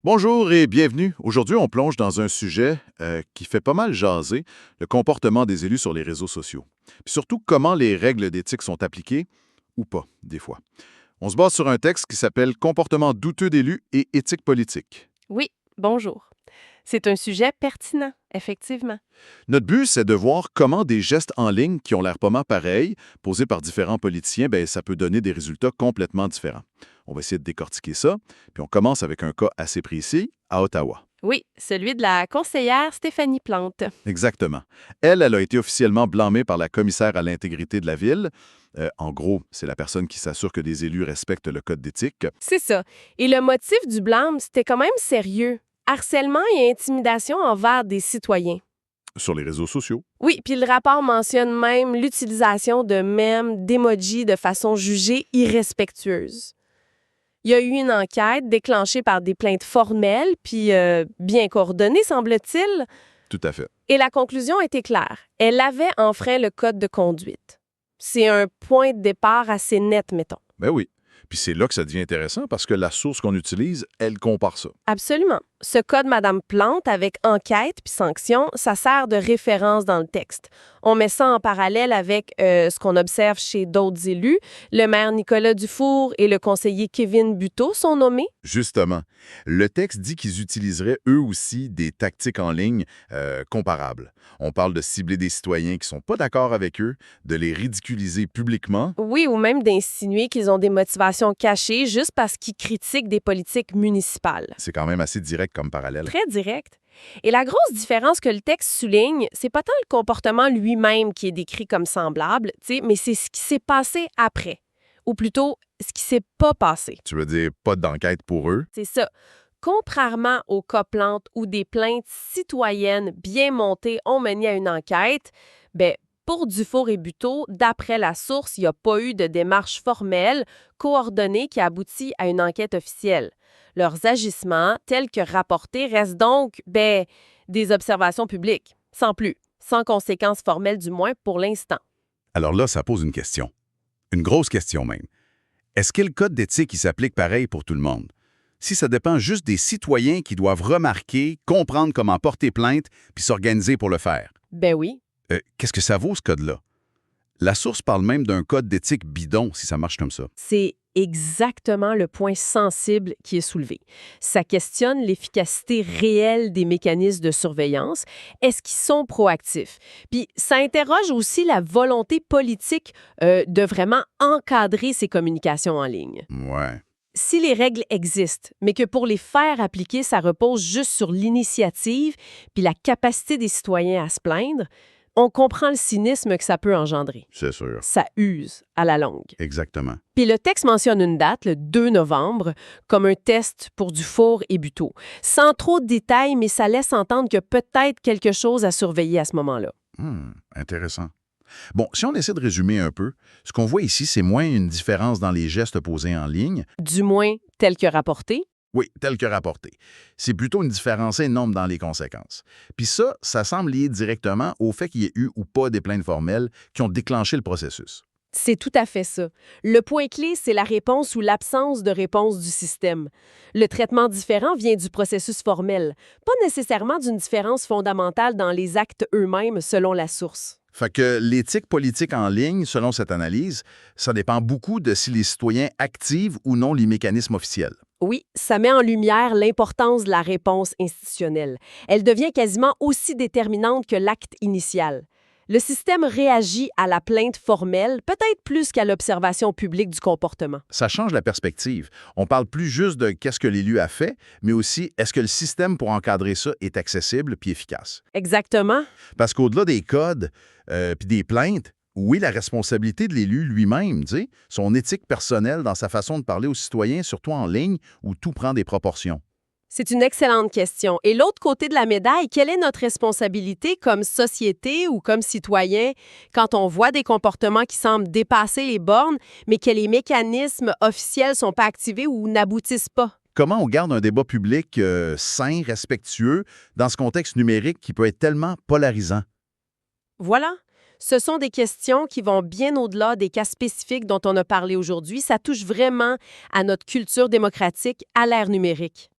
Bonjour et bienvenue. Aujourd'hui, on plonge dans un sujet qui fait pas mal jaser, le comportement des élus sur les réseaux sociaux. Puis surtout, comment les règles d'éthique sont appliquées, ou pas, des fois. On se base sur un texte qui s'appelle Comportement douteux d'élus et éthique politique. Oui, bonjour. C'est un sujet pertinent, effectivement. Notre but, c'est de voir comment des gestes en ligne qui ont l'air pas mal pareils, posés par différents politiciens, ça peut donner des résultats complètement différents. On va essayer de décortiquer ça, puis on commence avec un cas assez précis, à Ottawa. Oui, celui de la conseillère Stéphanie Plante. Exactement. Elle a été officiellement blâmée par la commissaire à l'intégrité de la ville. En gros, c'est la personne qui s'assure que des élus respectent le code d'éthique. C'est ça. Et le motif du blâme, c'était quand même sérieux. Harcèlement et intimidation envers des citoyens. Sur les réseaux sociaux. Oui, puis le rapport mentionne même l'utilisation de mèmes, d'emojis de façon jugée irrespectueuse. Il y a eu une enquête déclenchée par des plaintes formelles, puis bien coordonnées, semble-t-il. Tout à fait. Et la conclusion était claire. Elle avait enfreint le code de conduite. C'est un point de départ assez net, mettons. Ben oui. Puis c'est là que ça devient intéressant parce que la source qu'on utilise, elle compare ça. Absolument. Ce code Madame Plante avec enquête puis sanction, ça sert de référence dans le texte. On met ça en parallèle avec ce qu'on observe chez d'autres élus. Le maire Nicolas Dufour et le conseiller Kevin Buteau sont nommés. Justement, le texte dit qu'ils utiliseraient eux aussi des tactiques en ligne comparables. On parle de cibler des citoyens qui sont pas d'accord avec eux, de les ridiculiser publiquement. Oui, ou même d'insinuer qu'ils ont des motivations cachées juste parce qu'ils critiquent des politiques municipales. C'est quand même assez direct comme parallèle. Très direct. Et la grosse différence que le texte souligne, c'est pas tant le comportement lui-même qui est décrit comme semblable, mais c'est ce qui s'est passé après. Ou plutôt, ce qui s'est pas passé. Tu veux dire pas d'enquête pour eux? C'est ça. Contrairement aux cas Plante où des plaintes citoyennes bien montées ont mené à une enquête, pour Dufour et Buteau, d'après la source, il n'y a pas eu de démarche formelle, coordonnée qui aboutit à une enquête officielle. Leurs agissements, tels que rapportés, restent donc, des observations publiques, sans plus, sans conséquences formelles du moins pour l'instant. Alors là, ça pose une question. Une grosse question même. Est-ce que le code d'éthique qui s'applique pareil pour tout le monde? Si ça dépend juste des citoyens qui doivent remarquer, comprendre comment porter plainte, puis s'organiser pour le faire. Ben oui. Qu'est-ce que ça vaut, ce code-là? La source parle même d'un code d'éthique bidon, si ça marche comme ça. C'est exactement le point sensible qui est soulevé. Ça questionne l'efficacité réelle des mécanismes de surveillance. Est-ce qu'ils sont proactifs? Puis ça interroge aussi la volonté politique de vraiment encadrer ces communications en ligne. Ouais. Si les règles existent, mais que pour les faire appliquer, ça repose juste sur l'initiative puis la capacité des citoyens à se plaindre, on comprend le cynisme que ça peut engendrer. C'est sûr. Ça use à la longue. Exactement. Puis le texte mentionne une date, le 2 novembre, comme un test pour Dufour et Buteau. Sans trop de détails, mais ça laisse entendre qu'il y a peut-être quelque chose à surveiller à ce moment-là. Intéressant. Bon, si on essaie de résumer un peu, ce qu'on voit ici, c'est moins une différence dans les gestes posés en ligne. Du moins, tel que rapporté. Oui, tel que rapporté. C'est plutôt une différence énorme dans les conséquences. Puis ça semble lié directement au fait qu'il y ait eu ou pas des plaintes formelles qui ont déclenché le processus. C'est tout à fait ça. Le point clé, c'est la réponse ou l'absence de réponse du système. Le traitement différent vient du processus formel, pas nécessairement d'une différence fondamentale dans les actes eux-mêmes selon la source. Fait que l'éthique politique en ligne, selon cette analyse, ça dépend beaucoup de si les citoyens activent ou non les mécanismes officiels. Oui, ça met en lumière l'importance de la réponse institutionnelle. Elle devient quasiment aussi déterminante que l'acte initial. Le système réagit à la plainte formelle, peut-être plus qu'à l'observation publique du comportement. Ça change la perspective. On parle plus juste de qu'est-ce que l'élu a fait, mais aussi est-ce que le système pour encadrer ça est accessible puis efficace. Exactement. Parce qu'au-delà des codes puis des plaintes, oui, la responsabilité de l'élu lui-même, son éthique personnelle dans sa façon de parler aux citoyens, surtout en ligne, où tout prend des proportions. C'est une excellente question. Et l'autre côté de la médaille, quelle est notre responsabilité comme société ou comme citoyen quand on voit des comportements qui semblent dépasser les bornes, mais que les mécanismes officiels sont pas activés ou n'aboutissent pas? Comment on garde un débat public sain, respectueux, dans ce contexte numérique qui peut être tellement polarisant? Voilà. Ce sont des questions qui vont bien au-delà des cas spécifiques dont on a parlé aujourd'hui. Ça touche vraiment à notre culture démocratique à l'ère numérique.